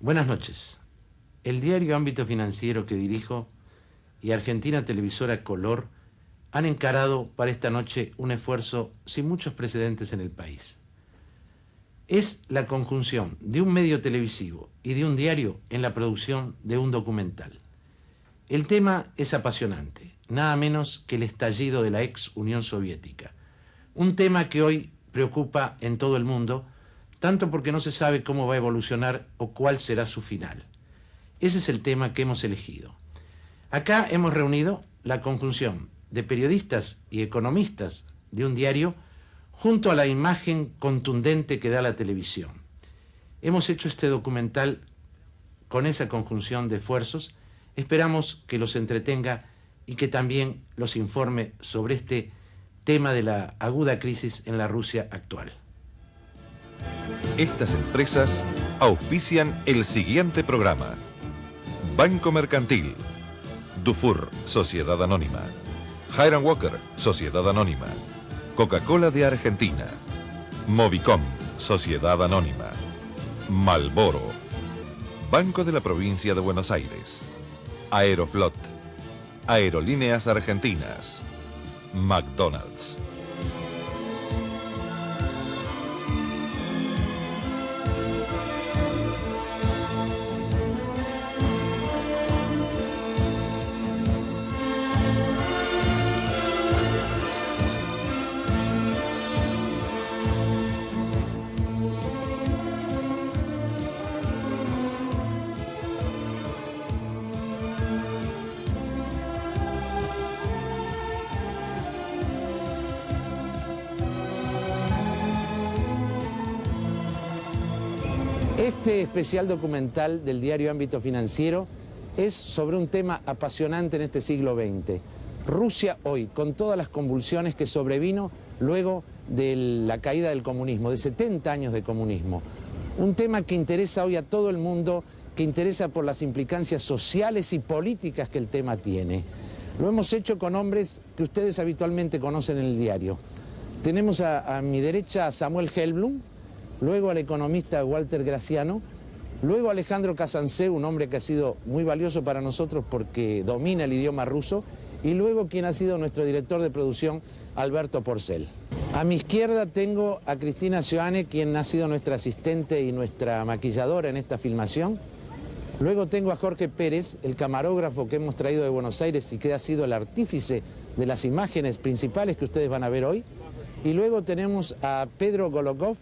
Buenas noches. El diario Ámbito Financiero que dirijo y Argentina Televisora Color han encarado para esta noche un esfuerzo sin muchos precedentes en el país. Es la conjunción de un medio televisivo y de un diario en la producción de un documental. El tema es apasionante, nada menos que el estallido de la ex Unión Soviética. Un tema que hoy preocupa en todo el mundo, tanto porque no se sabe cómo va a evolucionar o cuál será su final. Ese es el tema que hemos elegido. Acá hemos reunido la conjunción de periodistas y economistas de un diario junto a la imagen contundente que da la televisión. Hemos hecho este documental con esa conjunción de esfuerzos. Esperamos que los entretenga y que también los informe sobre este tema de la aguda crisis en la Rusia actual. Estas empresas auspician el siguiente programa: Banco Mercantil, Dufour, Sociedad Anónima, Hiram Walker, Sociedad Anónima, Coca-Cola de Argentina, Movicom, Sociedad Anónima, Malboro, Banco de la Provincia de Buenos Aires, Aeroflot, Aerolíneas Argentinas, McDonald's. Este especial documental del diario Ámbito Financiero es sobre un tema apasionante en este siglo XX. Rusia hoy, con todas las convulsiones que sobrevino luego de la caída del comunismo, de 70 años de comunismo. Un tema que interesa hoy a todo el mundo, que interesa por las implicancias sociales y políticas que el tema tiene. Lo hemos hecho con hombres que ustedes habitualmente conocen en el diario. Tenemos a mi derecha a Samuel Hellblum, luego al economista Walter Graciano, luego a Alejandro Kazantsev, un hombre que ha sido muy valioso para nosotros porque domina el idioma ruso, y luego quien ha sido nuestro director de producción, Alberto Porcel. A mi izquierda tengo a Cristina Sioane, quien ha sido nuestra asistente y nuestra maquilladora en esta filmación. Luego tengo a Jorge Pérez, el camarógrafo que hemos traído de Buenos Aires y que ha sido el artífice de las imágenes principales que ustedes van a ver hoy. Y luego tenemos a Pedro Golokov,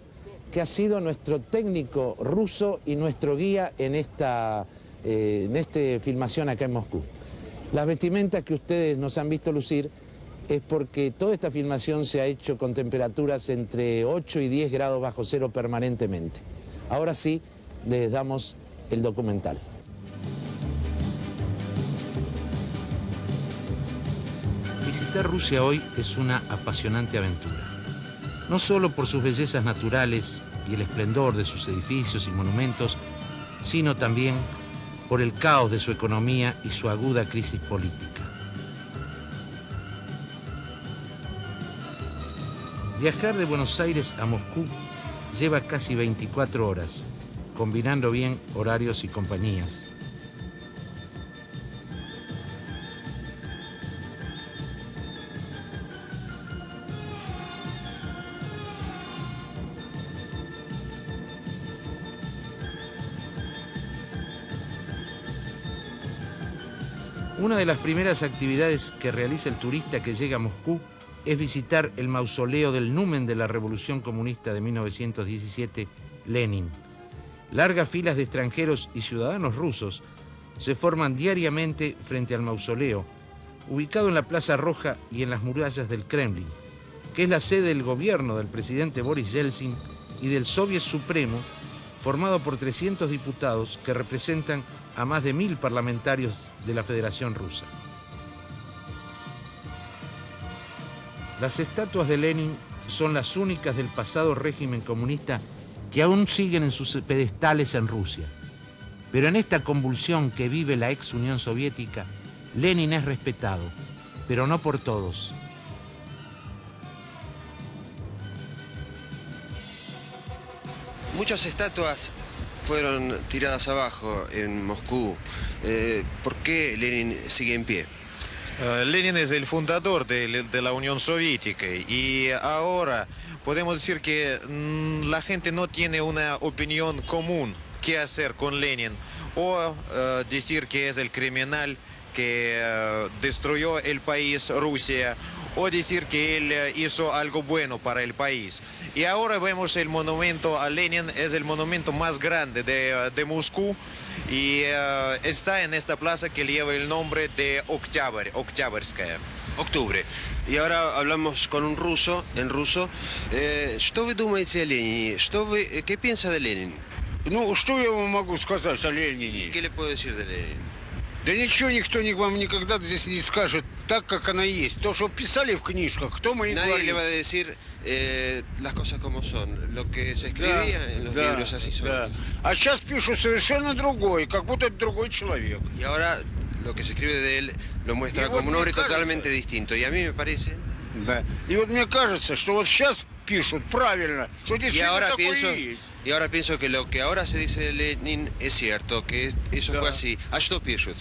que ha sido nuestro técnico ruso y nuestro guía en esta filmación acá en Moscú. Las vestimentas que ustedes nos han visto lucir es porque toda esta filmación se ha hecho con temperaturas entre 8 y 10 grados bajo cero permanentemente. Ahora sí, les damos el documental. Visitar Rusia hoy es una apasionante aventura. No solo por sus bellezas naturales y el esplendor de sus edificios y monumentos, sino también por el caos de su economía y su aguda crisis política. Viajar de Buenos Aires a Moscú lleva casi 24 horas, combinando bien horarios y compañías. Una de las primeras actividades que realiza el turista que llega a Moscú es visitar el mausoleo del numen de la Revolución Comunista de 1917, Lenin. Largas filas de extranjeros y ciudadanos rusos se forman diariamente frente al mausoleo, ubicado en la Plaza Roja y en las murallas del Kremlin, que es la sede del gobierno del presidente Boris Yeltsin y del Soviet Supremo, formado por 300 diputados que representan a más de 1000 parlamentarios de la Federación Rusa. Las estatuas de Lenin son las únicas del pasado régimen comunista que aún siguen en sus pedestales en Rusia. Pero en esta convulsión que vive la ex Unión Soviética, Lenin es respetado, pero no por todos. Muchas estatuas fueron tiradas abajo en Moscú, ¿por qué Lenin sigue en pie? Lenin es el fundador de la Unión Soviética y ahora podemos decir que la gente no tiene una opinión común qué hacer con Lenin o decir que es el criminal que destruyó el país Rusia o decir que él hizo algo bueno para el país. Y ahora vemos el monumento a Lenin, es el monumento más grande de Moscú y está en esta plaza que lleva el nombre de Oktyabrskaya. Octubre. Y ahora hablamos con un ruso, en ruso. ¿Что вы думаете о Ленине? ¿Qué piensa de Lenin? Ну, что я вам могу сказать о Ленине? ¿Qué le puedo decir de Lenin? Да ничего никто вам никогда здесь не скажет так, как она есть. То, что писали в книжках, кто мы и Nadie le говорим. va a decir las cosas como son. Lo que se escribía en los libros así son. да. А сейчас пишут совершенно другой, как будто это другой человек. Y ahora lo que se escribe de él lo muestra Y como вот un мне hombre кажется- totalmente distinto. Y a mí me parece... Да. И вот мне кажется, что вот сейчас пишут правильно, что Y действительно ahora, такое pienso, есть. y ahora pienso que lo que ahora se dice de Lenin es cierto, que eso Да. fue así. ¿A что пишут?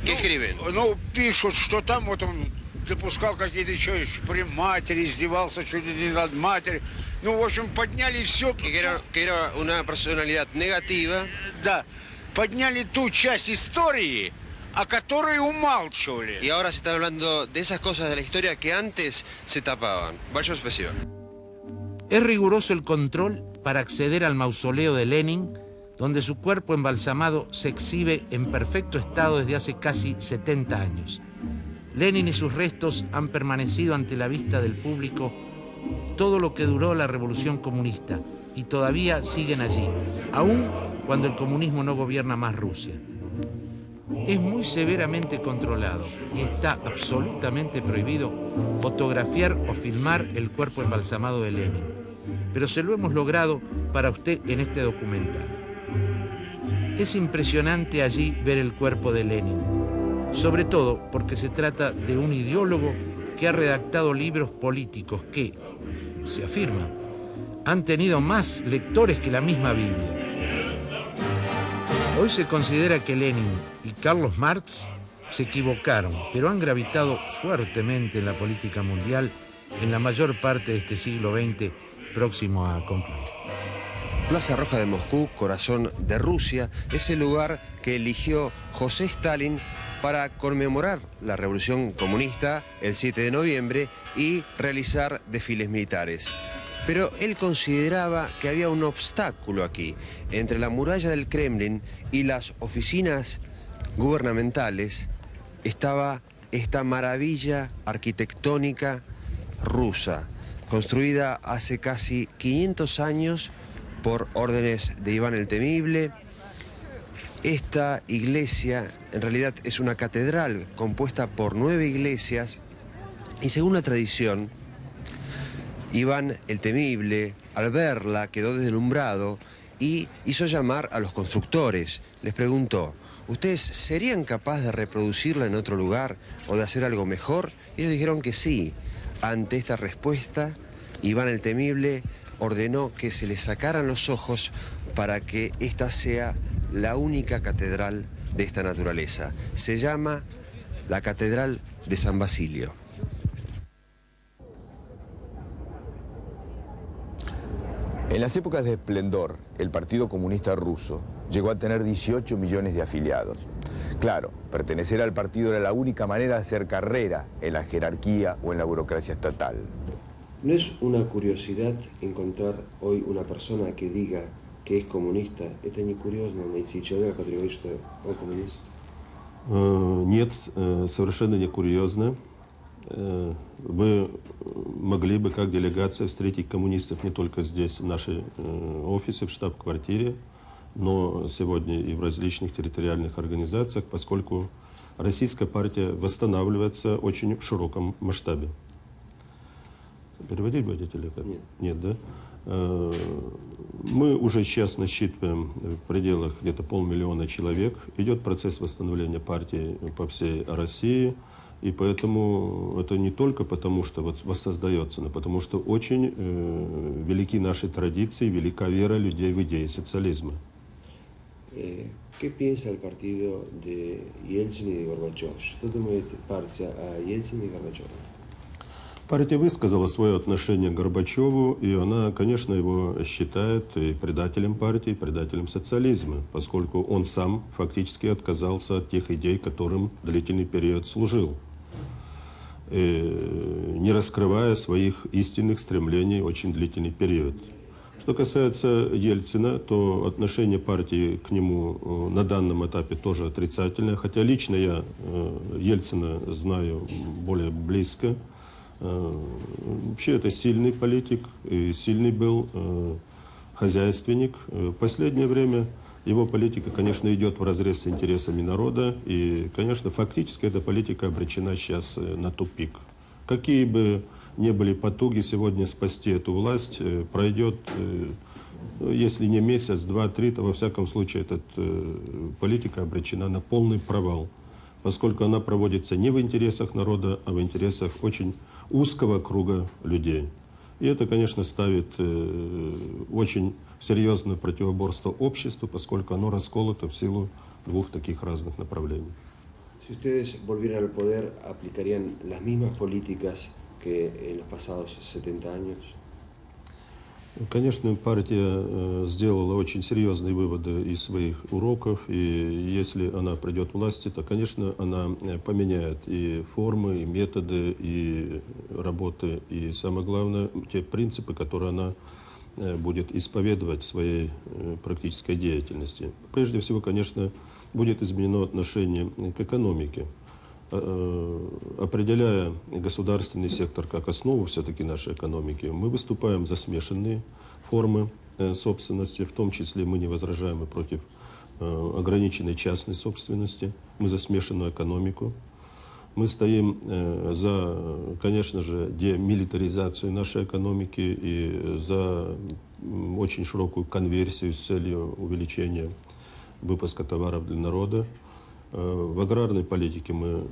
¿Qué escriben? Ну, пишут, что там вот он допускал какие-то еще при матери, издевался чуть ли не над матерью. Ну, в общем, подняли все. Que era una personalidad negativa. Да, подняли ту часть истории, о которой умалчивали. Y ahora se están hablando de esas cosas de la historia que antes se tapaban. Большое спасибо. Es riguroso el control para acceder al mausoleo de Lenin, donde su cuerpo embalsamado se exhibe en perfecto estado desde hace casi 70 años. Lenin y sus restos han permanecido ante la vista del público todo lo que duró la revolución comunista y todavía siguen allí, aun cuando el comunismo no gobierna más Rusia. Es muy severamente controlado y está absolutamente prohibido fotografiar o filmar el cuerpo embalsamado de Lenin, pero se lo hemos logrado para usted en este documental. Es impresionante allí ver el cuerpo de Lenin, sobre todo porque se trata de un ideólogo que ha redactado libros políticos que, se afirma, han tenido más lectores que la misma Biblia. Hoy se considera que Lenin y Carlos Marx se equivocaron, pero han gravitado fuertemente en la política mundial en la mayor parte de este siglo XX próximo a concluir. Plaza Roja de Moscú, corazón de Rusia, es el lugar que eligió José Stalin para conmemorar la revolución comunista el 7 de noviembre y realizar desfiles militares. Pero él consideraba que había un obstáculo aquí, entre la muralla del Kremlin y las oficinas gubernamentales, estaba esta maravilla arquitectónica rusa, construida hace casi 500 años por órdenes de Iván el Temible. Esta iglesia en realidad es una catedral compuesta por 9 iglesias y según la tradición, Iván el Temible, al verla, quedó deslumbrado y hizo llamar a los constructores. Les preguntó, ¿ustedes serían capaces de reproducirla en otro lugar o de hacer algo mejor? Y ellos dijeron que sí. Ante esta respuesta, Iván el Temible ordenó que se le sacaran los ojos para que esta sea la única catedral de esta naturaleza. Se llama la Catedral de San Basilio. En las épocas de esplendor, el Partido Comunista Ruso llegó a tener 18 millones de afiliados. Claro, pertenecer al partido era la única manera de hacer carrera en la jerarquía o en la burocracia estatal. ¿No es una curiosidad encontrar hoy una persona que diga que es comunista? Это не курьезно найти человека, который говорит, что он коммунист? Нет, совершенно не курьезно. Вы могли бы как делегация встретить коммунистов не только здесь, в нашей офисе, в штаб-квартире, но сегодня и в различных территориальных организациях, поскольку российская партия восстанавливается в очень широком масштабе. Переводить будете или как? Нет. Нет, да? Мы уже сейчас насчитываем в пределах где-то 500 000 человек. Идет процесс восстановления партии по всей России. И поэтому это не только потому, что вот воссоздается, но потому что очень велики наши традиции, велика вера людей в идеи социализма. ¿Qué piensa el partido de Yeltsin и Горбачев? Что думает партия о Ельцине и Горбачеве? Партия высказала свое отношение к Горбачеву, и она, конечно, его считает и предателем партии, и предателем социализма, поскольку он сам фактически отказался от тех идей, которым длительный период служил, не раскрывая своих истинных стремлений очень длительный период. Что касается Ельцина, то отношение партии к нему на данном этапе тоже отрицательное, хотя лично я Ельцина знаю более близко. Вообще это сильный политик, и сильный был хозяйственник. В последнее время его политика, конечно, идет вразрез с интересами народа, и, конечно, фактически эта политика обречена сейчас на тупик. Какие бы ни были потуги сегодня спасти эту власть, пройдет, если не месяц, два, три, то во всяком случае эта политика обречена на полный провал, поскольку она проводится не в интересах народа, а в интересах очень узкого круга людей. И это, конечно, ставит очень серьезное противоборство обществу, поскольку оно расколото в силу двух таких разных направлений. Si ustedes volvieran al poder, ¿aplicarían las mismas políticas que en los pasados 70 años? Конечно, партия сделала очень серьезные выводы из своих уроков, и если она придет к власти, то, конечно, она поменяет и формы, и методы, и работы, и, самое главное, те принципы, которые она будет исповедовать в своей практической деятельности. Прежде всего, конечно, будет изменено отношение к экономике. Определяя государственный сектор как основу все-таки нашей экономики, мы выступаем за смешанные формы собственности, в том числе мы не возражаем и против ограниченной частной собственности, мы за смешанную экономику. Мы стоим за, конечно же, демилитаризацию нашей экономики и за очень широкую конверсию с целью увеличения выпуска товаров для народа. В аграрной политике мы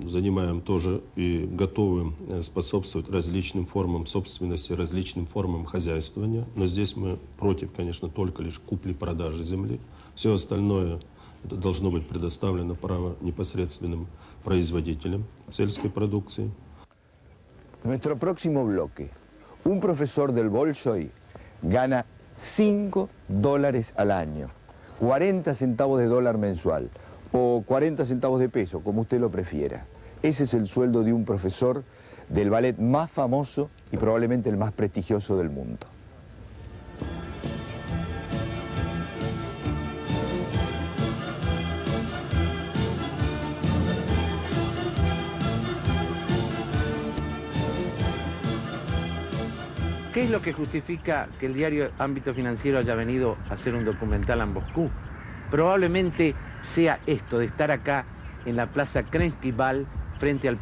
занимаем тоже и готовы способствовать различным формам собственности, различным формам хозяйствования. Но здесь мы против, конечно, только лишь купли-продажи земли. Все остальное должно быть предоставлено право непосредственным производителям сельской продукции. Nuestro próximo bloque. Un profesor del Bolshoi gana $5 al año, 40 centavos de dólar mensual o 40 centavos de peso, como usted lo prefiera. Ese es el sueldo de un profesor del ballet más famoso y probablemente el más prestigioso del mundo. ¿Qué es lo que justifica que el diario Ámbito Financiero haya venido a hacer un documental en Moscú? Probablemente sea esto de estar acá en la Plaza Kremlin frente al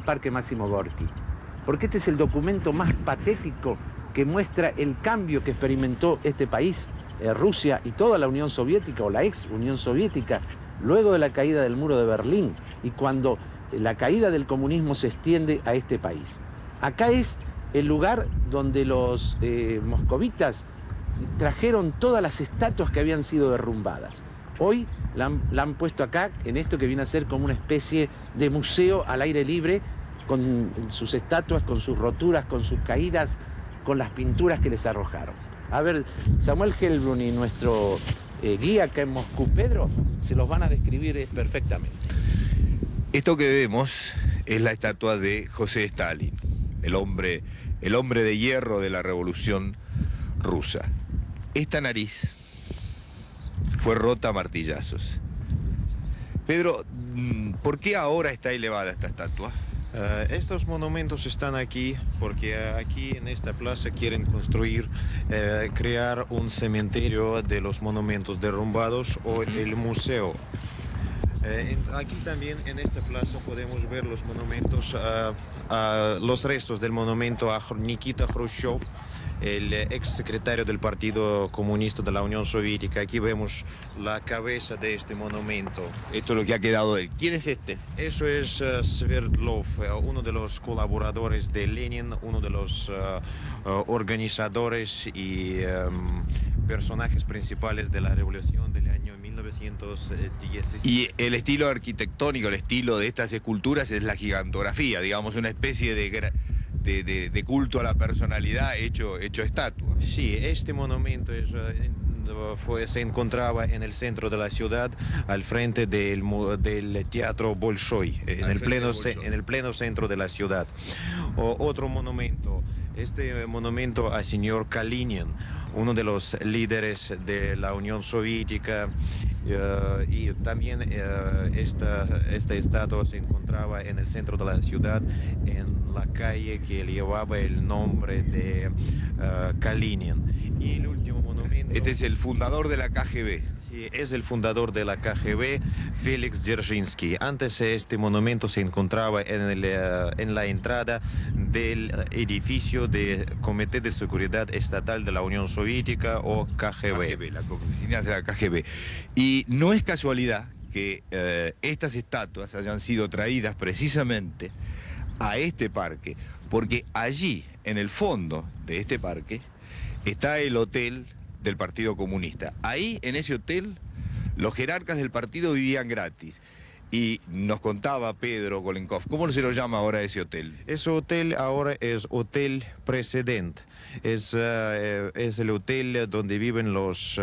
Parque Máximo Gorki. Porque este es el documento más patético que muestra el cambio que experimentó este país, Rusia y toda la Unión Soviética o la ex Unión Soviética, luego de la caída del muro de Berlín y cuando la caída del comunismo se extiende a este país. Acá es el lugar donde los moscovitas trajeron todas las estatuas que habían sido derrumbadas. Hoy la han puesto acá, en esto que viene a ser como una especie de museo al aire libre, con sus estatuas, con sus roturas, con sus caídas, con las pinturas que les arrojaron. A ver, Samuel Helbrun y nuestro guía acá en Moscú, Pedro, se los van a describir perfectamente. Esto que vemos es la estatua de José Stalin, el hombre de hierro de la Revolución Rusa. Esta nariz fue rota a martillazos. Pedro, ¿por qué ahora está elevada esta estatua? Estos monumentos están aquí porque aquí en esta plaza quieren construir, crear un cementerio de los monumentos derrumbados o el museo. Aquí también en esta plaza podemos ver los monumentos, los restos del monumento a Nikita Khrushchev, el ex secretario del Partido Comunista de la Unión Soviética. Aquí vemos la cabeza de este monumento. Esto es lo que ha quedado de él. ¿Quién es este? Eso es Sverdlov, uno de los colaboradores de Lenin, uno de los organizadores y personajes principales de la revolución del año 1917. 1916. Y el estilo arquitectónico, el estilo de estas esculturas es la gigantografía, digamos, una especie de culto a la personalidad hecho estatua. Sí, este monumento se encontraba en el centro de la ciudad, al frente del Teatro Bolshoi, en el pleno centro de la ciudad. Otro monumento, este monumento a señor Kalinin, uno de los líderes de la Unión Soviética, y también esta estatua se encontraba en el centro de la ciudad, en la calle que llevaba el nombre de Kalinin. Y el último monumento... Este es el fundador de la KGB. Sí, es el fundador de la KGB, Félix Dzerzhinsky. Antes este monumento se encontraba en la entrada del edificio del Comité de Seguridad Estatal de la Unión Soviética, o KGB. Las oficinas de la KGB. Y no es casualidad que estas estatuas hayan sido traídas precisamente a este parque, porque allí, en el fondo de este parque, está el hotel del Partido Comunista. Ahí, en ese hotel, los jerarcas del partido vivían gratis. Y nos contaba Pedro Golenkov, ¿cómo se lo llama ahora ese hotel? Ese hotel ahora es Hotel President. Es el hotel donde viven los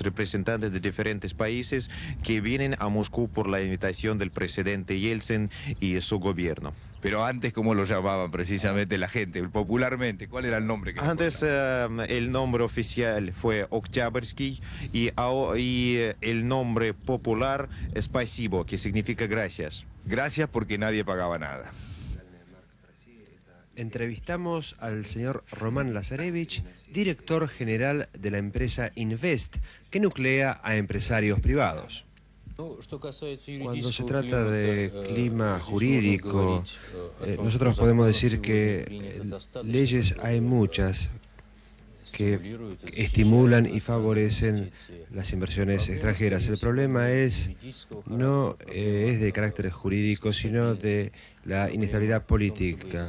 representantes de diferentes países que vienen a Moscú por la invitación del presidente Yeltsin y su gobierno. Pero antes, ¿cómo lo llamaban precisamente la gente, popularmente? ¿Cuál era el nombre que antes el nombre oficial fue Oktyabrski y el nombre popular Spasibo, que significa gracias. Gracias porque nadie pagaba nada. Entrevistamos al señor Roman Lazarevich, director general de la empresa Invest, que nuclea a empresarios privados. Cuando se trata de clima jurídico, nosotros podemos decir que leyes hay muchas que estimulan y favorecen las inversiones extranjeras. El problema no es de carácter jurídico, sino de la inestabilidad política.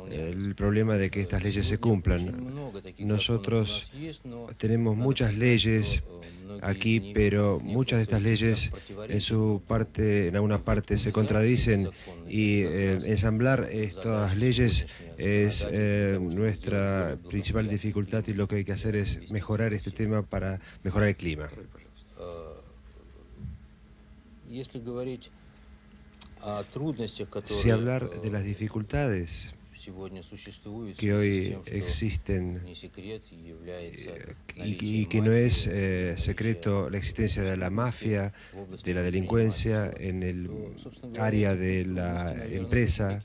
El problema de que estas leyes se cumplan. Nosotros tenemos muchas leyes aquí, pero muchas de estas leyes en alguna parte se contradicen, y ensamblar estas leyes es nuestra principal dificultad, y lo que hay que hacer es mejorar este tema para mejorar el clima. Si hablar de las dificultades que hoy existen y que no es secreto la existencia de la mafia, de la delincuencia en el área de la empresa,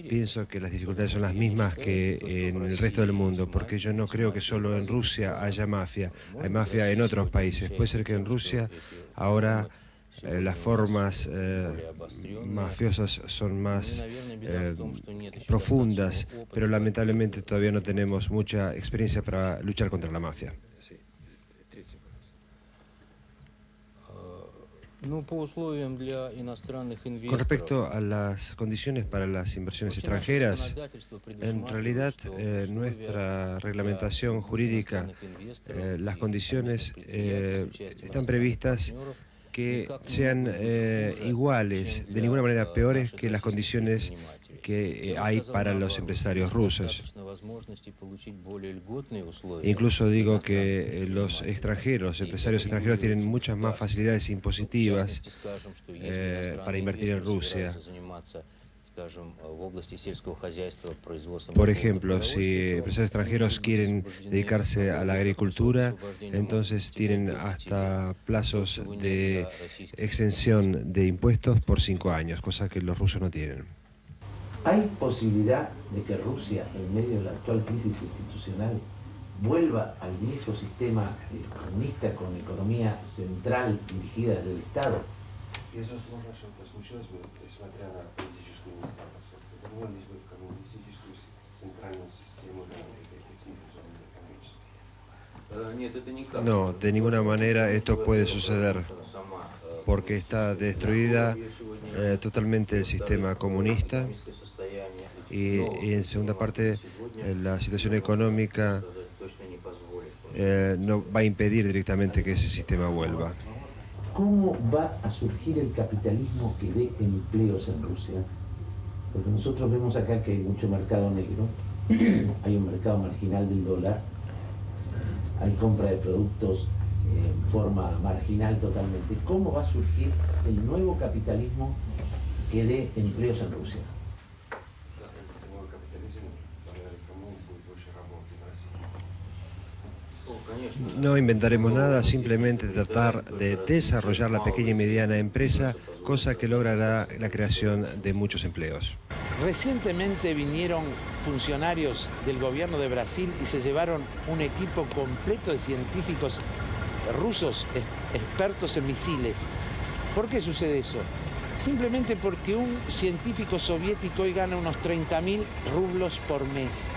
pienso que las dificultades son las mismas que en el resto del mundo, porque yo no creo que solo en Rusia haya mafia, hay mafia en otros países. Puede ser que en Rusia ahora las formas mafiosas son más profundas, pero lamentablemente todavía no tenemos mucha experiencia para luchar contra la mafia. Con respecto a las condiciones para las inversiones extranjeras, en realidad nuestra reglamentación jurídica, las condiciones están previstas que sean iguales, de ninguna manera peores que las condiciones que hay para los empresarios rusos. Incluso digo que los empresarios extranjeros tienen muchas más facilidades impositivas para invertir en Rusia. Por ejemplo, si empresarios extranjeros quieren dedicarse a la agricultura, entonces tienen hasta plazos de exención de impuestos por 5 años, cosa que los rusos no tienen. ¿Hay posibilidad de que Rusia, en medio de la actual crisis institucional, vuelva al viejo sistema comunista con economía central dirigida desde el Estado? No, de ninguna manera esto puede suceder, porque está destruida totalmente el sistema comunista, y en segunda parte la situación económica no va a impedir directamente que ese sistema vuelva. ¿Cómo va a surgir el capitalismo que dé empleos en Rusia? Porque nosotros vemos acá que hay mucho mercado negro, hay un mercado marginal del dólar, hay compra de productos en forma marginal totalmente. ¿Cómo va a surgir el nuevo capitalismo que dé empleos en Rusia? No inventaremos nada, simplemente tratar de desarrollar la pequeña y mediana empresa, cosa que logrará la creación de muchos empleos. Recientemente vinieron funcionarios del gobierno de Brasil y se llevaron un equipo completo de científicos rusos expertos en misiles. ¿Por qué sucede eso? Simplemente porque un científico soviético hoy gana unos 30.000 rublos por mes.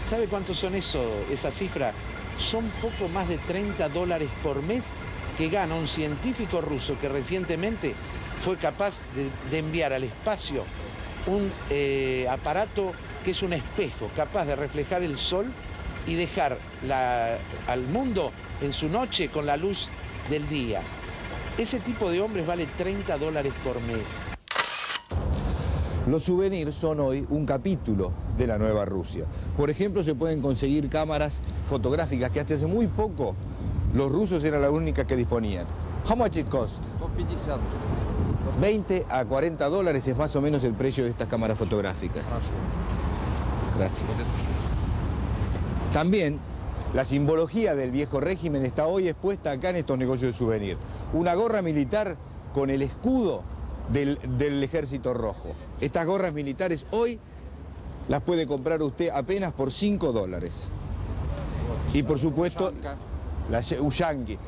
¿Sabe cuántos son esa cifra? Son poco más de $30 por mes que gana un científico ruso que recientemente fue capaz de enviar al espacio un aparato que es un espejo, capaz de reflejar el sol y dejar al mundo en su noche con la luz del día. Ese tipo de hombres vale $30 por mes. Los souvenirs son hoy un capítulo de la nueva Rusia. Por ejemplo, se pueden conseguir cámaras fotográficas que hasta hace muy poco los rusos eran la única que disponían. How much it cost? 20 a $40 es más o menos el precio de estas cámaras fotográficas. Gracias. También la simbología del viejo régimen está hoy expuesta acá en estos negocios de souvenir. Una gorra militar con el escudo del Ejército Rojo. Estas gorras militares hoy las puede comprar usted apenas por $5. Y por supuesto, la Ushanki.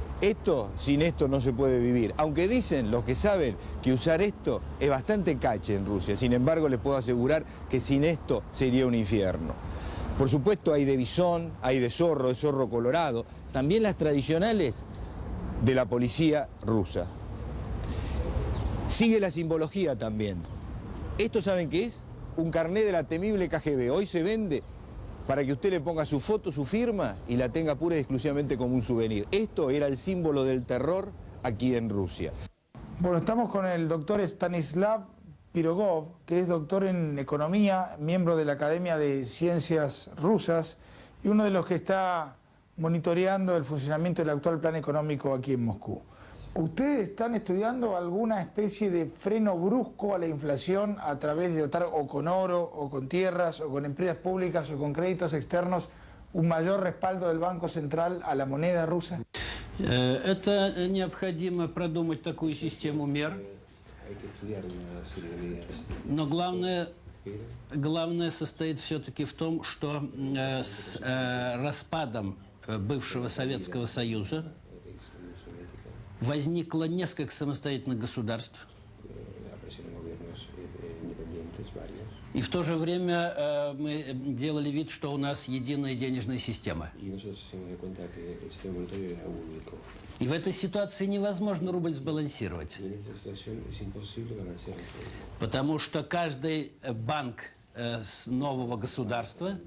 Sin esto no se puede vivir. Aunque dicen los que saben que usar esto es bastante cache en Rusia. Sin embargo, les puedo asegurar que sin esto sería un infierno. Por supuesto, hay de bisón, hay de zorro colorado. También las tradicionales de la policía rusa. Sigue la simbología también. ¿Esto saben qué es? Un carné de la temible KGB. Hoy se vende para que usted le ponga su foto, su firma y la tenga pura y exclusivamente como un souvenir. Esto era el símbolo del terror aquí en Rusia. Bueno, estamos con el doctor Stanislav Pirogov, que es doctor en economía, miembro de la Academia de Ciencias Rusas y uno de los que está monitoreando el funcionamiento del actual plan económico aquí en Moscú. ¿Ustedes están estudiando alguna especie de freno brusco a la inflación a través de dotar o con oro, o con tierras, o con empresas públicas, o con créditos externos, un mayor respaldo del Banco Central a la moneda rusa? Это необходимо продумать такую систему мер. Но главное состоит все-таки в том, что с распадом бывшего Советского Союза возникло несколько самостоятельных государств. И в то же время мы делали вид, что у нас единая денежная система. И в этой ситуации невозможно рубль сбалансировать. Потому что каждый банк нового государства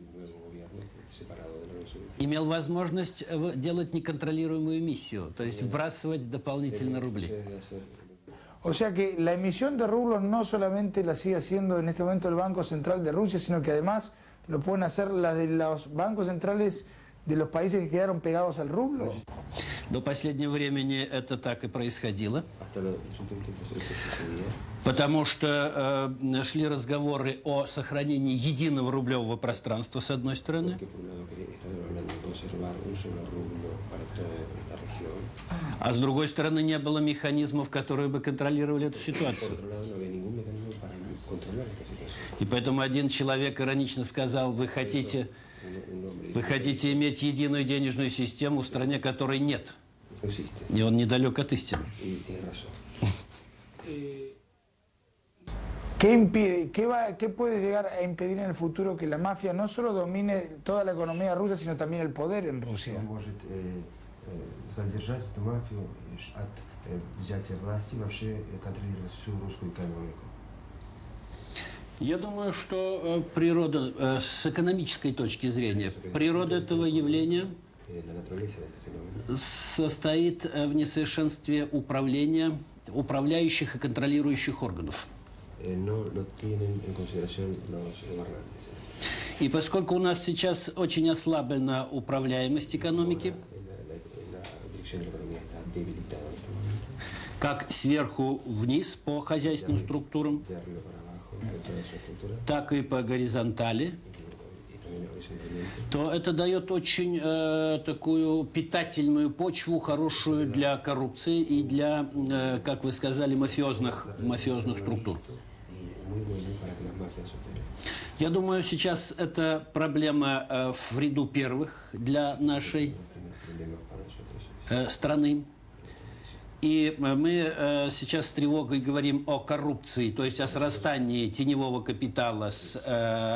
имел возможность делать неконтролируемую эмиссию, то есть вбрасывать дополнительно рубли. O sea que la emisión de rublos no solamente la sigue haciendo en este momento el Banco Central de Rusia, sino que además lo pueden hacer las de los bancos centrales de los países que quedaron pegados al rublo. До последнего времени это так и происходило, потому что шли разговоры о сохранении единого рублевого пространства с одной стороны, а с другой стороны не было механизмов, которые бы контролировали эту ситуацию. И поэтому один человек иронично сказал: вы хотите иметь единую денежную систему в стране, которой нет. И он недалек от истины. ¿Qué puede llegar a impedir en el futuro que la mafia no solo domine toda la economía rusa, sino también el poder en Rusia? Задержать эту мафию от взятия власти, вообще контролировать всю русскую экономику? Я думаю, что природа, с экономической точки зрения, природа этого явления la naturaleza de este fenómeno состоит в несовершенстве управления, управляющих и контролирующих органов. no tienen en consideración los gobernantes. И поскольку у нас сейчас очень ослаблена управляемость экономики, La dirección de la economía está debilitada en este momento. как сверху вниз по хозяйственным структурам, De arriba para abajo, en toda su estructura, так и по горизонтали, y también horizontalmente, то это дает очень такую питательную почву, хорошую для коррупции и для, как вы сказали, мафиозных структур. y muy bueno para que las mafias operen. Я думаю, сейчас это проблема в ряду первых для нашей страны. И мы сейчас с тревогой говорим о коррупции, то есть о срастании теневого капитала с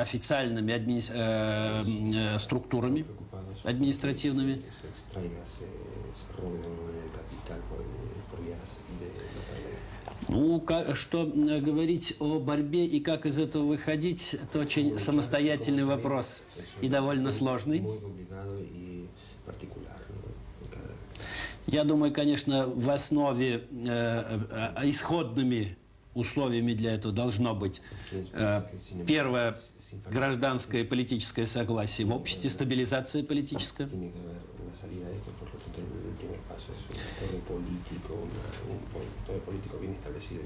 официальными структурами административными. Ну, что говорить о борьбе и как из этого выходить, это очень самостоятельный вопрос и довольно сложный. Я думаю, конечно, в основе исходными условиями для этого должно быть первое гражданское и политическое согласие в обществе, стабилизация политическая.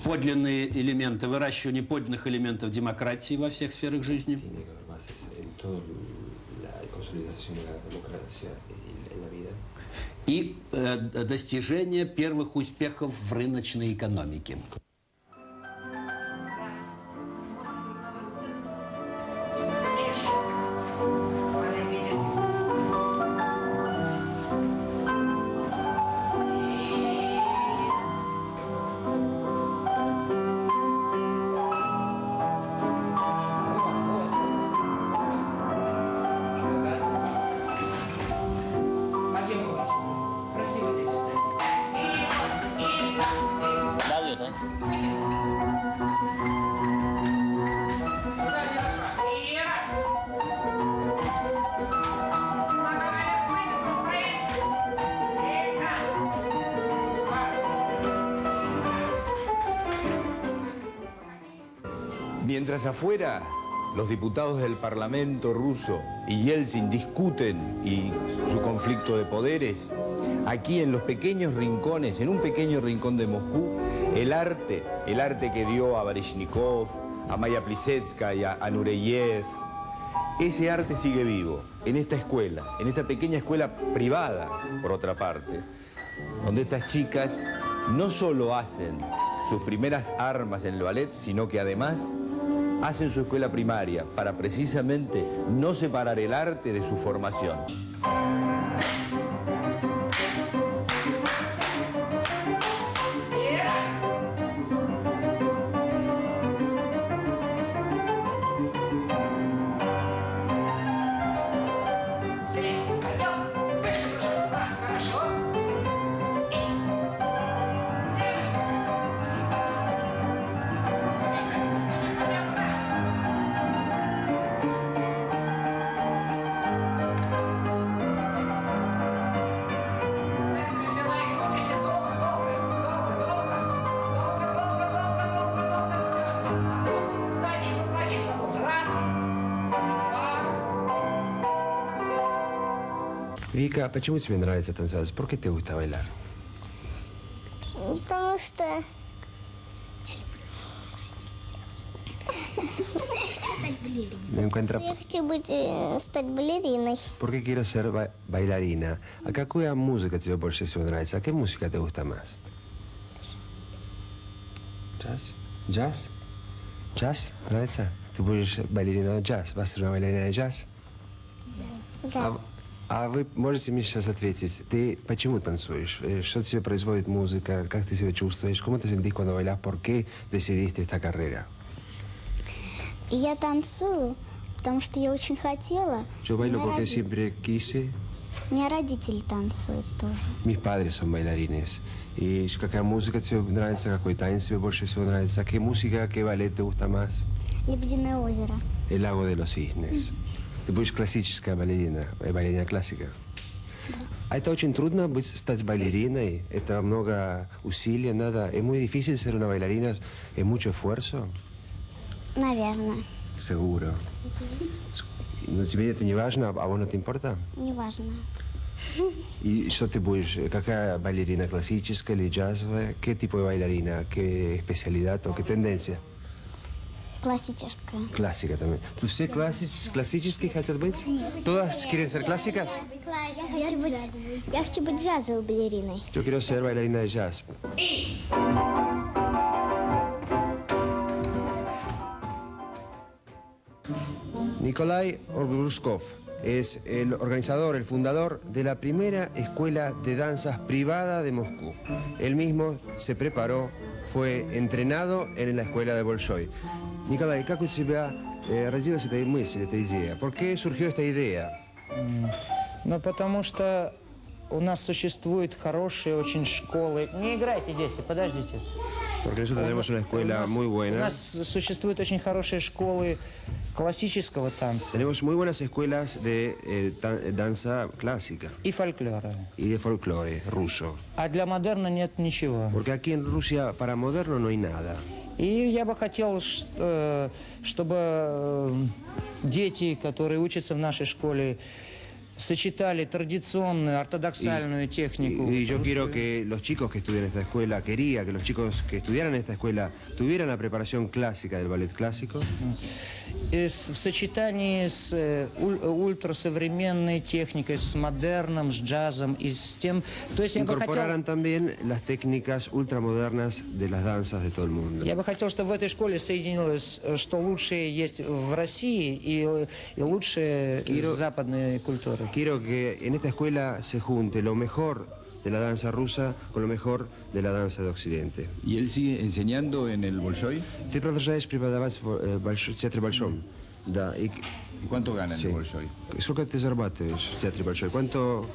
Подлинные элементы, выращивание подлинных элементов демократии во всех сферах жизни. И достижение первых успехов в рыночной экономике. Mientras afuera los diputados del Parlamento ruso y Yeltsin discuten y su conflicto de poderes, aquí en los pequeños rincones, en un pequeño rincón de Moscú, el arte que dio a Baryshnikov, a Maya Plisetskaya, a Nureyev, ese arte sigue vivo en esta escuela, en esta pequeña escuela privada, por otra parte, donde estas chicas no solo hacen sus primeras armas en el ballet, sino que además hacen su escuela primaria para precisamente no separar el arte de su formación. Вика, почему тебе нравится танцевать? ¿Por qué te gusta bailar? Потому что Me encuentra... я хочу стать балериной. ¿Por qué quiero ser bailarina? ¿A какая музыка тебе больше всего нравится? ¿A qué música te gusta más? ¿Jazz? ¿Jazz? ¿Jazz? ¿Нравится? Ты будешь балерина джаз? Vas a ser una bailarina de jazz? Да. А вы можете мне сейчас ответить, ты почему танцуешь? Что тебе производит музыка? Как ты себя чувствуешь? ¿Cómo te sentís cuando bailas? ¿Por qué decidiste esta carrera? Я танцую, потому что я очень хотела. Yo bailo porque siempre quise. У меня родители танцуют тоже. Mis padres son bailarines. ¿Y какая музыка тебе нравится? ¿Какой танец тебе больше всего нравится? ¿Qué música, qué ballet te gusta más? Лебединое озеро. El lago de los cisnes. Ты будешь классическая балерина, балерина классика. А это очень трудно стать балериной, это много усилий надо. Es muy difícil ser una bailarina, es mucho esfuerzo. Наверное. Seguro. Но тебе это не важно, а vos no te importa? Не важно. ¿Y что ты будешь? Какая балерина? Классическая или джазовая? ¿Qué tipo de bailarina? ¿Qué especialidad o qué tendencia? Классическая. Clásica también. ¿Tú все классические хотят быть? ¿Todas quieren ser clásicas? Я хочу быть джазовой балериной. Yo quiero ser bailarina de jazz. Nikolai Orgruskov es el organizador, el fundador de la primera escuela de danzas privada de Moscú. Él mismo se preparó, fue entrenado en la escuela de Bolshoi. Nikolai, как у тебя родилась эта мысль, эта идея? ¿Por qué surgió esta idea? Ну, потому что у нас существуют хорошие очень школы. Не играйте, дети, подождите. Porque nosotros tenemos una escuela muy У buena. нас существуют очень хорошие школы классического танца. Tenemos muy buenas escuelas de danza clásica. И фольклора. Y de folclore ruso. А для модерна нет ничего. Porque aquí en Rusia para moderno no hay nada. И я бы хотел, чтобы дети, которые учатся в нашей школе, сочетали традиционную, ортодоксальную технику. Y yo quiero que los chicos que estudian en esta escuela, quería que los chicos que estudiaran en esta escuela tuvieran la preparación clásica del ballet clásico. В сочетании с ультрасовременной техникой, с модерном, с джазом и с тем... То есть Incorporaran también las técnicas ultramodernas de las danzas de todo el mundo. Я бы хотел, чтобы в этой школе соединилось, что лучшее есть в России и лучшее из западной культуры. Quiero que en esta escuela se junte lo mejor de la danza rusa con lo mejor de la danza de Occidente. ¿Y él sigue enseñando en el Bolshoi? Ты продолжаешь преподавать в театре Большом. Да. ¿Y cuánto gana en el Bolshoi? Сколько ты зарабатываешь в театре Большой? ¿Cuánto?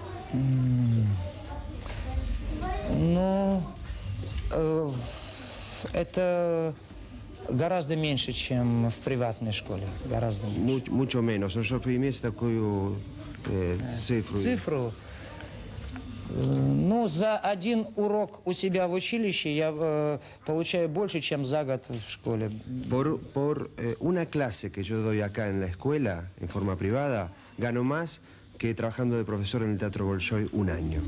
Ну, это гораздо меньше, чем в приватной школе. Гораздо меньше. Mucho menos. Чтобы иметь такую цифру. Цифру? Ну, за один урок у себя в училище я получаю больше, чем за год в школе. Por una clase que yo doy acá en la escuela, en forma privada, gano más que trabajando de profesor en el Teatro Bolshoi un año.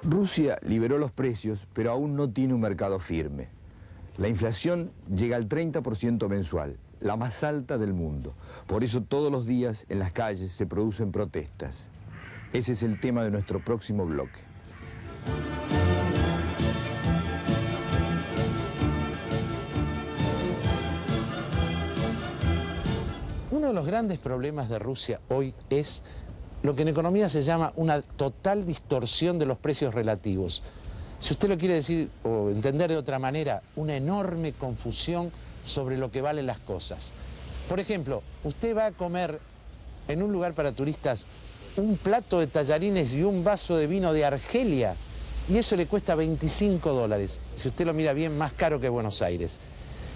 Rusia liberó los precios, pero aún no tiene un mercado firme. La inflación llega al 30% mensual, la más alta del mundo. Por eso todos los días en las calles se producen protestas. Ese es el tema de nuestro próximo bloque. Uno de los grandes problemas de Rusia hoy es lo que en economía se llama una total distorsión de los precios relativos. Si usted lo quiere decir o entender de otra manera, una enorme confusión sobre lo que valen las cosas. Por ejemplo, usted va a comer en un lugar para turistas un plato de tallarines y un vaso de vino de Argelia y eso le cuesta $25. Si usted lo mira bien, más caro que Buenos Aires.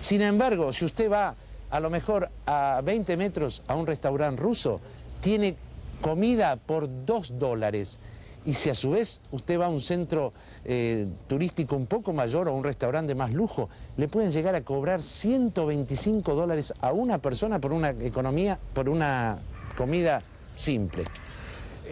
Sin embargo, si usted va a lo mejor a 20 metros a un restaurante ruso, tiene comida por $2. Y si a su vez usted va a un centro turístico un poco mayor o un restaurante de más lujo, le pueden llegar a cobrar $125 a una persona por una comida simple.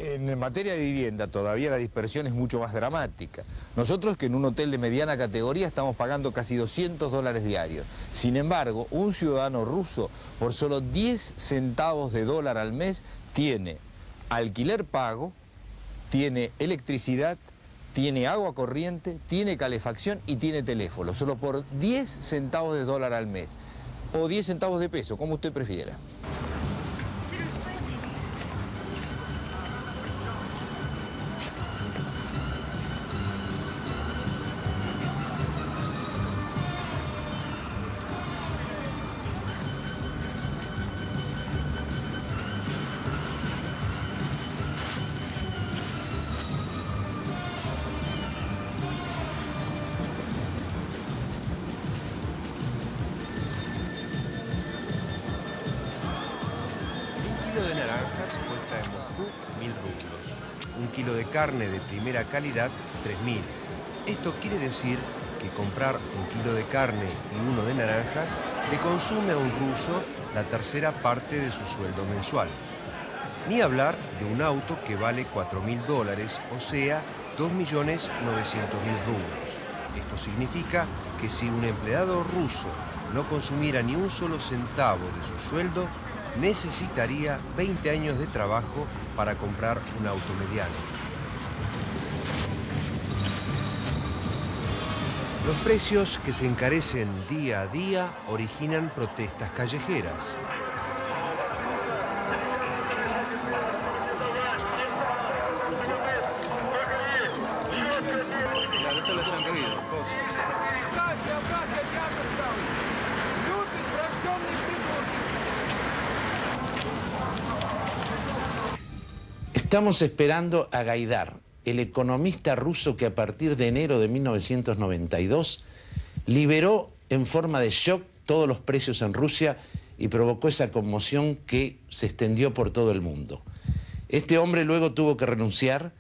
En materia de vivienda todavía la dispersión es mucho más dramática. Nosotros que en un hotel de mediana categoría estamos pagando casi $200 diarios. Sin embargo, un ciudadano ruso por solo 10 centavos de dólar al mes tiene alquiler pago, tiene electricidad, tiene agua corriente, tiene calefacción y tiene teléfono. Solo por 10 centavos de dólar al mes. O 10 centavos de peso, como usted prefiera. De naranjas cuesta en Moscú 1.000 rublos. Un kilo de carne de primera calidad, 3.000. Esto quiere decir que comprar un kilo de carne y uno de naranjas le consume a un ruso la tercera parte de su sueldo mensual. Ni hablar de un auto que vale $4.000, o sea, 2.900.000 rublos. Esto significa que si un empleado ruso no consumiera ni un solo centavo de su sueldo, necesitaría 20 años de trabajo para comprar un auto mediano. Los precios que se encarecen día a día originan protestas callejeras. Estamos esperando a Gaidar, el economista ruso que a partir de enero de 1992 liberó en forma de shock todos los precios en Rusia y provocó esa conmoción que se extendió por todo el mundo. Este hombre luego tuvo que renunciar,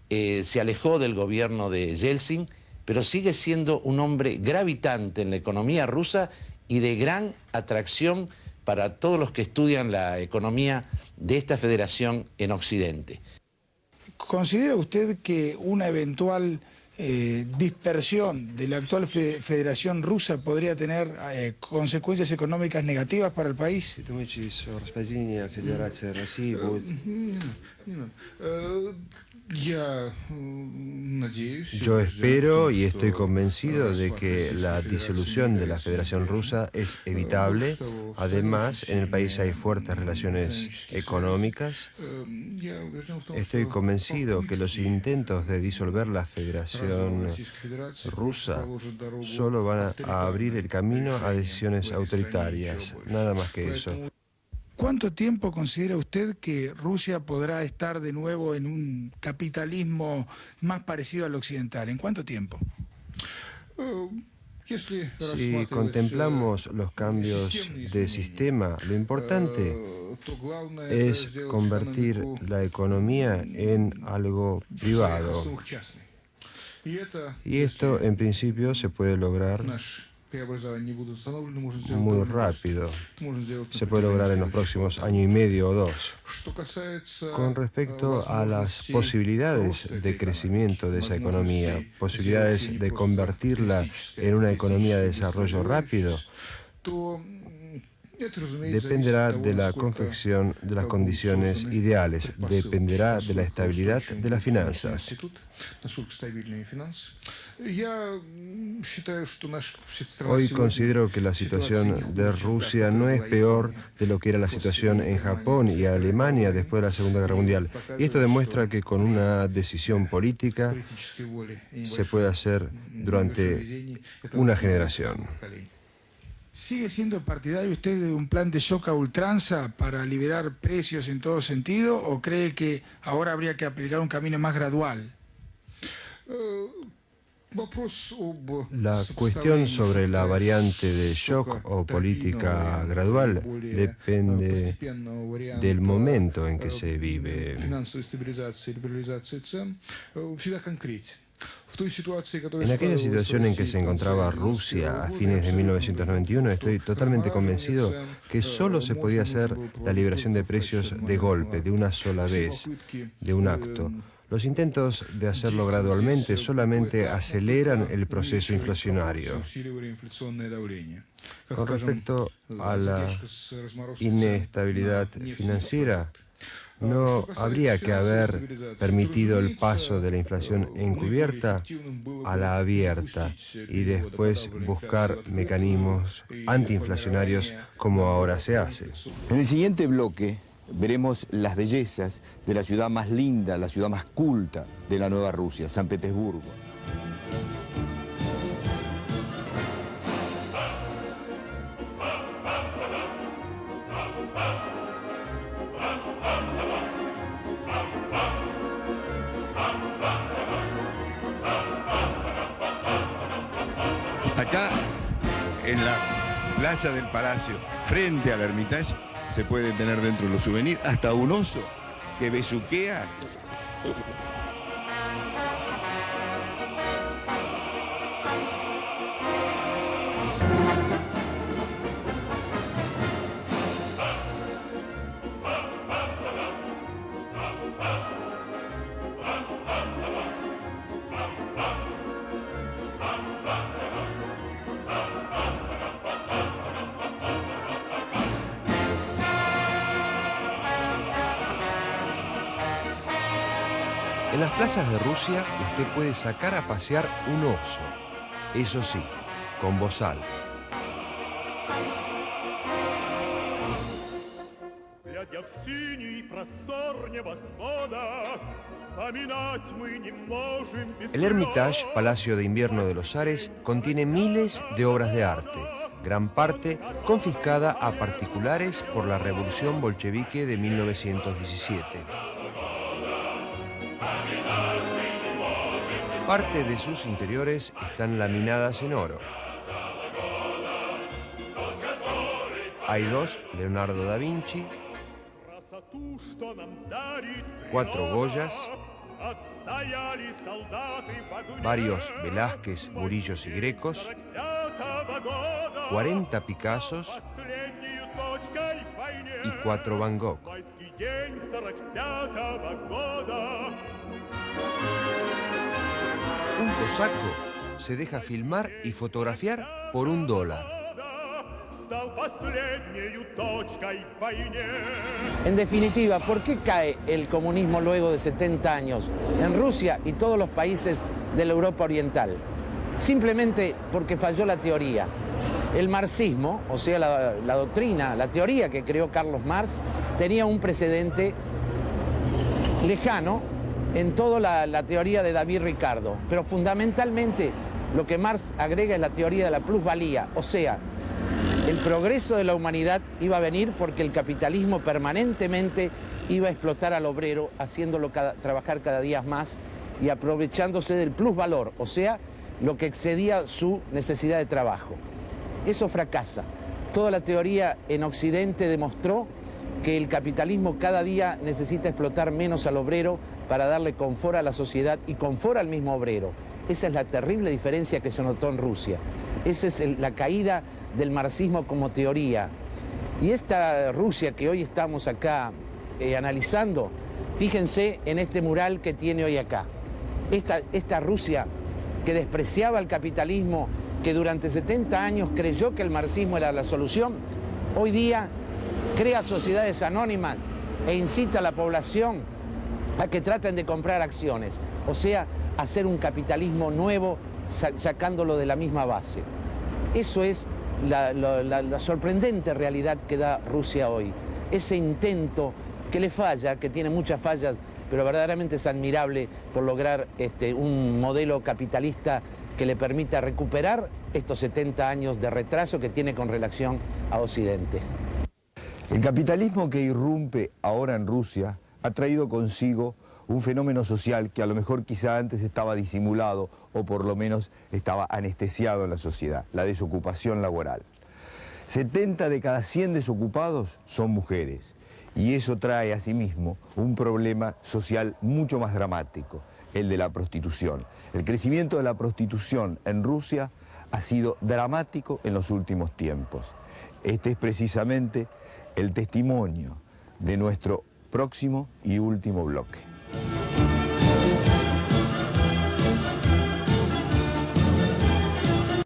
se alejó del gobierno de Yeltsin, pero sigue siendo un hombre gravitante en la economía rusa y de gran atracción para todos los que estudian la economía de esta federación en Occidente. ¿Considera usted que una eventual dispersión de la actual Federación Rusa podría tener consecuencias económicas negativas para el país? Yo espero y estoy convencido de que la disolución de la Federación Rusa es evitable. Además, en el país hay fuertes relaciones económicas. Estoy convencido que los intentos de disolver la Federación Rusa solo van a abrir el camino a decisiones autoritarias, nada más que eso. ¿Cuánto tiempo considera usted que Rusia podrá estar de nuevo en un capitalismo más parecido al occidental? ¿En cuánto tiempo? Si contemplamos los cambios de sistema, lo importante es convertir la economía en algo privado. Y esto, en principio, se puede lograr muy rápido. Se puede lograr en los próximos año y medio o dos. Con respecto a las posibilidades de crecimiento de esa economía, posibilidades de convertirla en una economía de desarrollo rápido, dependerá de la confección de las condiciones ideales, dependerá de la estabilidad de las finanzas. Hoy considero que la situación de Rusia no es peor de lo que era la situación en Japón y Alemania después de la Segunda Guerra Mundial. Y esto demuestra que con una decisión política se puede hacer durante una generación. ¿Sigue siendo partidario usted de un plan de shock a ultranza para liberar precios en todo sentido o cree que ahora habría que aplicar un camino más gradual? La cuestión sobre la variante de shock o política gradual depende del momento en que se vive. En aquella situación en que se encontraba Rusia a fines de 1991, estoy totalmente convencido que solo se podía hacer la liberación de precios de golpe, de una sola vez, de un acto. Los intentos de hacerlo gradualmente solamente aceleran el proceso inflacionario. Con respecto a la inestabilidad financiera, no habría que haber permitido el paso de la inflación encubierta a la abierta y después buscar mecanismos antiinflacionarios como ahora se hace. En el siguiente bloque veremos las bellezas de la ciudad más linda, la ciudad más culta de la nueva Rusia, San Petersburgo. Acá, en la plaza del Palacio, frente al Hermitage, se puede tener dentro de los souvenirs hasta un oso que besuquea. En las plazas de Rusia usted puede sacar a pasear un oso, eso sí, con bozal. El Hermitage, Palacio de Invierno de los Zares, contiene miles de obras de arte, gran parte confiscada a particulares por la Revolución Bolchevique de 1917. Parte de sus interiores están laminadas en oro. Hay dos Leonardo da Vinci, 4 Goyas, varios Velázquez, Murillos y Grecos, 40 Picassos y 4 Van Gogh. Un cosaco se deja filmar y fotografiar por $1. En definitiva, ¿por qué cae el comunismo luego de 70 años en Rusia y todos los países de la Europa Oriental? Simplemente porque falló la teoría. El marxismo, o sea, la doctrina, la teoría que creó Carlos Marx, tenía un precedente lejano en toda la teoría de David Ricardo. Pero fundamentalmente lo que Marx agrega es la teoría de la plusvalía, o sea, el progreso de la humanidad iba a venir porque el capitalismo permanentemente iba a explotar al obrero, haciéndolo trabajar cada día más y aprovechándose del plusvalor, o sea, lo que excedía su necesidad de trabajo. Eso fracasa. Toda la teoría en Occidente demostró que el capitalismo cada día necesita explotar menos al obrero para darle confort a la sociedad y confort al mismo obrero. Esa es la terrible diferencia que se notó en Rusia. Esa es la caída del marxismo como teoría. Y esta Rusia que hoy estamos acá analizando, fíjense en este mural que tiene hoy acá. Esta Rusia que despreciaba el capitalismo, que durante 70 años creyó que el marxismo era la solución, hoy día crea sociedades anónimas e incita a la población a que traten de comprar acciones, o sea, hacer un capitalismo nuevo sacándolo de la misma base. Eso es la sorprendente realidad que da Rusia hoy. Ese intento que le falla, que tiene muchas fallas, pero verdaderamente es admirable por lograr un modelo capitalista que le permita recuperar estos 70 años de retraso que tiene con relación a Occidente. El capitalismo que irrumpe ahora en Rusia ha traído consigo un fenómeno social que a lo mejor quizá antes estaba disimulado o por lo menos estaba anestesiado en la sociedad, la desocupación laboral. 70 de cada 100 desocupados son mujeres y eso trae asimismo un problema social mucho más dramático, el de la prostitución. El crecimiento de la prostitución en Rusia ha sido dramático en los últimos tiempos. Este es precisamente el testimonio de nuestro próximo y último bloque.